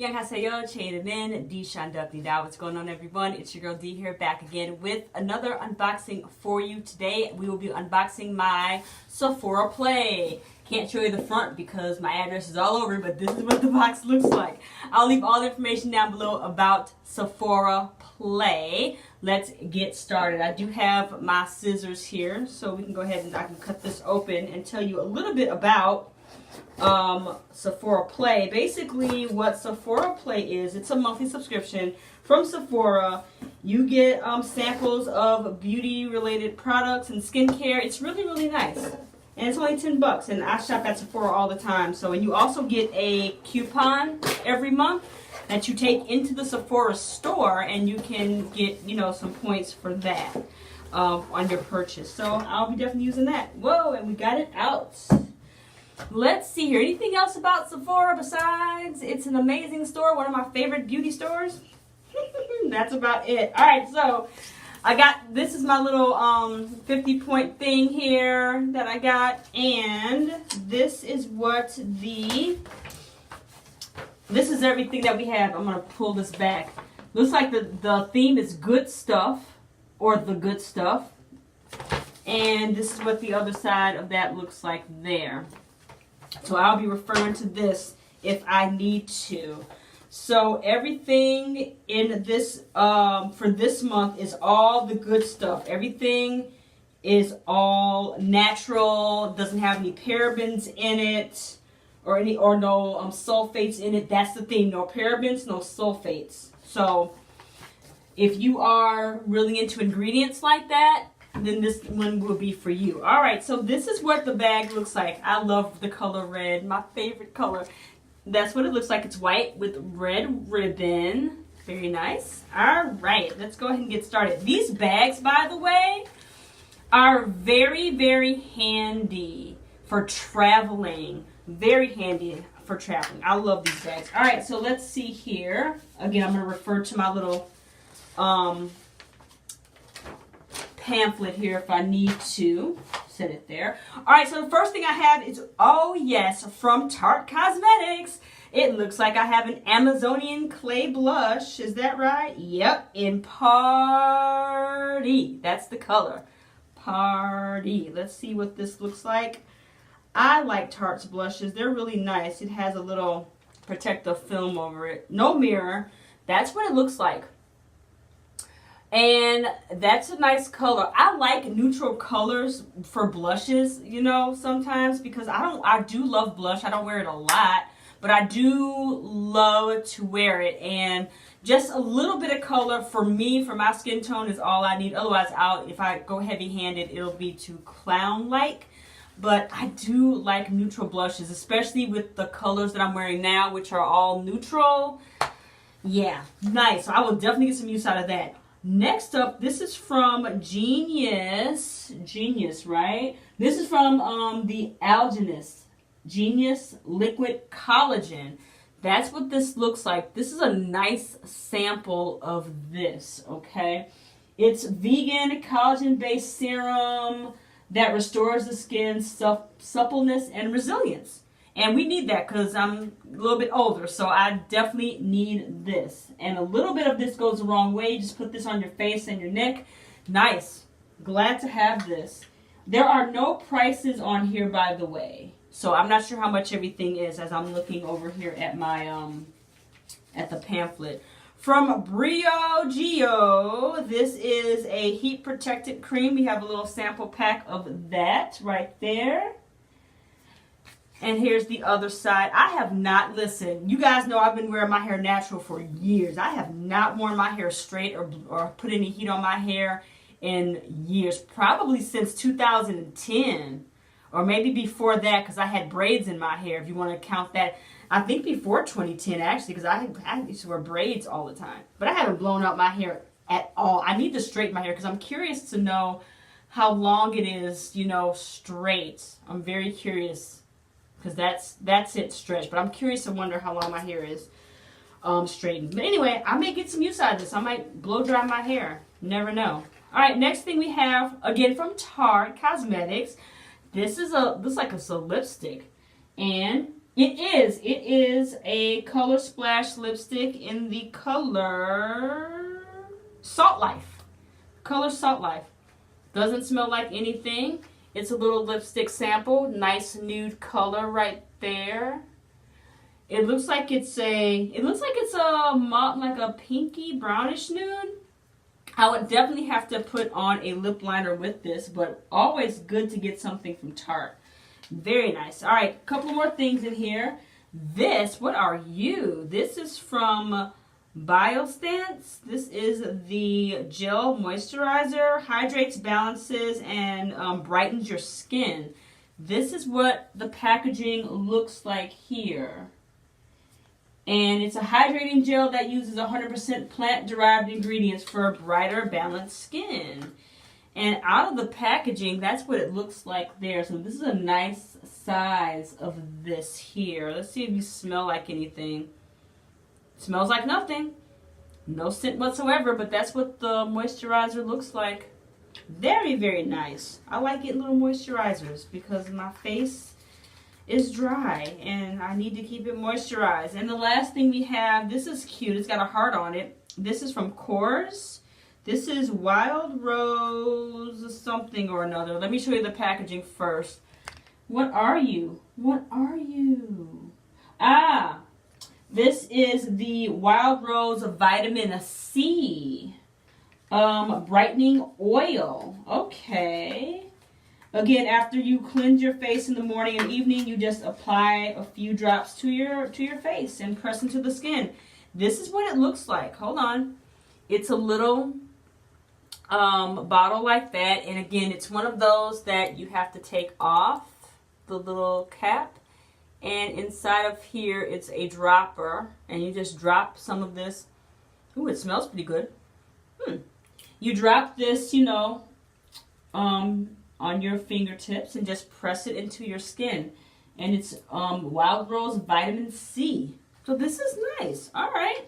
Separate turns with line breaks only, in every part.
Annyeonghaseyo, Chaden, D Shandukni Da. What's going on, everyone? It's your girl D here, back again with another unboxing for you. Today, we will be unboxing my SephoraPlay. Can't show you the front because my address is all over, but this is what the box looks like. I'll leave all the information down below about SephoraPlay. Let's get started. I do have my scissors here, so we can go ahead and I can cut this open and tell you a little bit about SephoraPlay. Basically, what SephoraPlay is, it's a monthly subscription from Sephora. You get samples of beauty-related products and skincare. It's really, really nice. And it's only $10, and I shop at Sephora all the time. So, and you also get a coupon every month that you take into the Sephora store, and you can get, you know, some points for that on your purchase. So, I'll be definitely using that. Whoa, and we got it out. Let's see here. Anything else about Sephora besides it's an amazing store, one of my favorite beauty stores? That's about it. All right, so I got, this is my little 50-point thing here that I got, and this is what this is everything that we have. I'm going to pull this back. Looks like the theme is good stuff, or the good stuff, and this is what the other side of that looks like there. So I'll be referring to this if I need to. So everything in this, for this month is all the good stuff. Everything is all natural, doesn't have any parabens in it, or no sulfates in it. That's the thing, no parabens, no sulfates. So if you are really into ingredients like that, then this one will be for you. All right, so this is what the bag looks like. I love the color red, my favorite color. That's what it looks like. It's white with red ribbon. Very nice. All right, let's go ahead and get started. These bags, by the way, are very, very handy for traveling. Very handy for traveling. I love these bags. All right, so let's see here. Again, I'm going to refer to my little pamphlet here if I need to set it there. All right, so the first thing I have is, oh yes, from Tarte Cosmetics. It looks like I have an Amazonian clay blush. Is that right? Yep, in Party. That's the color. Party. Let's see what this looks like. I like Tarte's blushes. They're really nice. It has a little protective film over it. No mirror. That's what it looks like. And that's a nice color. I like neutral colors for blushes, you know, sometimes, because I do love blush. I don't wear it a lot, but I do love to wear it. And just a little bit of color for me, for my skin tone, is all I need. Otherwise, if I go heavy-handed, it'll be too clown-like. But I do like neutral blushes, especially with the colors that I'm wearing now, which are all neutral. Yeah, nice. So I will definitely get some use out of that. Next up, this is from Genius, right? This is from the Algenist, Genius Liquid Collagen. That's what this looks like. This is a nice sample of this, okay? It's vegan, collagen-based serum that restores the skin's suppleness and resilience. And we need that because I'm a little bit older, so I definitely need this. And a little bit of this goes the wrong way. You just put this on your face and your neck. Nice. Glad to have this. There are no prices on here, by the way. So I'm not sure how much everything is as I'm looking over here at my at the pamphlet. From Briogeo, this is a heat protected cream. We have a little sample pack of that right there. And here's the other side. I have not, listen, you guys know I've been wearing my hair natural for years. I have not worn my hair straight or put any heat on my hair in years. Probably since 2010. Or maybe before that, because I had braids in my hair, if you want to count that. I think before 2010, actually, because I used to wear braids all the time. But I haven't blown out my hair at all. I need to straighten my hair because I'm curious to know how long it is, you know, straight. I'm very curious. Because that's it stretched. But I'm curious to wonder how long my hair is straightened. But anyway, I may get some use out of this. I might blow dry my hair. Never know. All right, next thing we have, again from Tarte Cosmetics. This is looks like it's a lipstick. And It is. It is a Color Splash lipstick in the color Salt Life. Color Salt Life. Doesn't smell like anything. It's a little lipstick sample. Nice nude color right there. It looks like it's a like a pinky brownish nude. I would definitely have to put on a lip liner with this, but always good to get something from Tarte. Very nice. All right, a couple more things in here. This, what are you? This is from Biostance. This is the gel moisturizer, hydrates, balances, and brightens your skin. This is what the packaging looks like here. And it's a hydrating gel that uses 100% plant-derived ingredients for a brighter, balanced skin. And out of the packaging, that's what it looks like there. So this is a nice size of this here. Let's see if you smell like anything. It smells like nothing. No scent whatsoever, but that's what the moisturizer looks like. Very, very nice. I like getting little moisturizers because my face is dry and I need to keep it moisturized. And the last thing we have, this is cute. It's got a heart on it. This is from Kors. This is Wild Rose something or another. Let me show you the packaging first. What are you? What are you? Ah, this is the Wild Rose Vitamin C brightening oil. Okay. Again, after you cleanse your face in the morning and evening, you just apply a few drops to your face and press into the skin. This is what it looks like. Hold on. It's a little bottle like that, and again, it's one of those that you have to take off the little cap, and inside of here it's a dropper, and you just drop some of this. Ooh, it smells pretty good. You drop this, you know, on your fingertips and just press it into your skin. And it's Wild Rose Vitamin C. So this is nice. All right.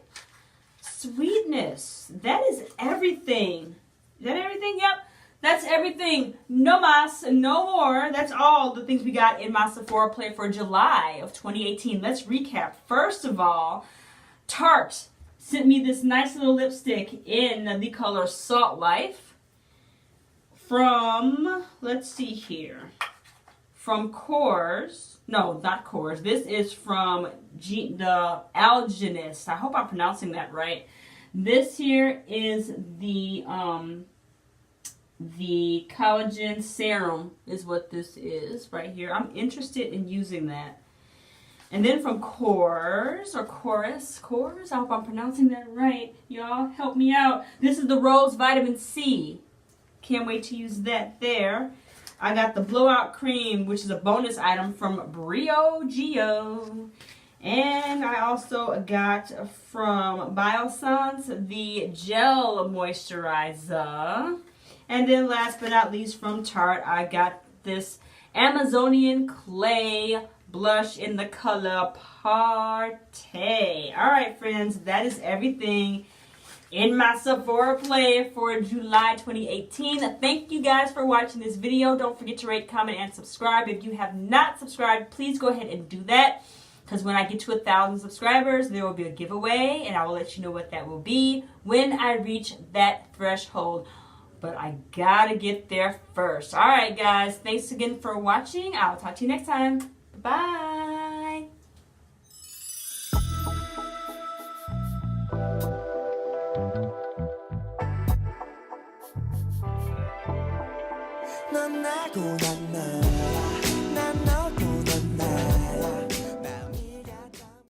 Sweetness. That is everything. Is that everything? Yep. That's everything. No mas, no more. That's all the things we got in my Sephora Play for July of 2018. Let's recap. First of all, Tarte sent me this nice little lipstick in the color Salt Life. From, let's see here, from Kors. No, not Kors. This is from the Algenist. I hope I'm pronouncing that right. This here is the collagen serum is what this is right here. I'm interested in using that. And then from Kors, I hope I'm pronouncing that right. Y'all, help me out. This is the Rose Vitamin C. Can't wait to use that there. I got the Blowout Cream, which is a bonus item from Briogeo. And I also got from Biostance the Gel Moisturizer. And then last but not least from Tarte, I got this Amazonian Clay blush in the color Party. Alright friends, that is everything in my Sephora Play for July 2018. Thank you guys for watching this video. Don't forget to rate, comment, and subscribe. If you have not subscribed, please go ahead and do that. Because when I get to 1,000 subscribers, there will be a giveaway. And I will let you know what that will be when I reach that threshold. But I gotta get there first. Alright guys, thanks again for watching. I'll talk to you next time. Bye.
넌 나고 난 나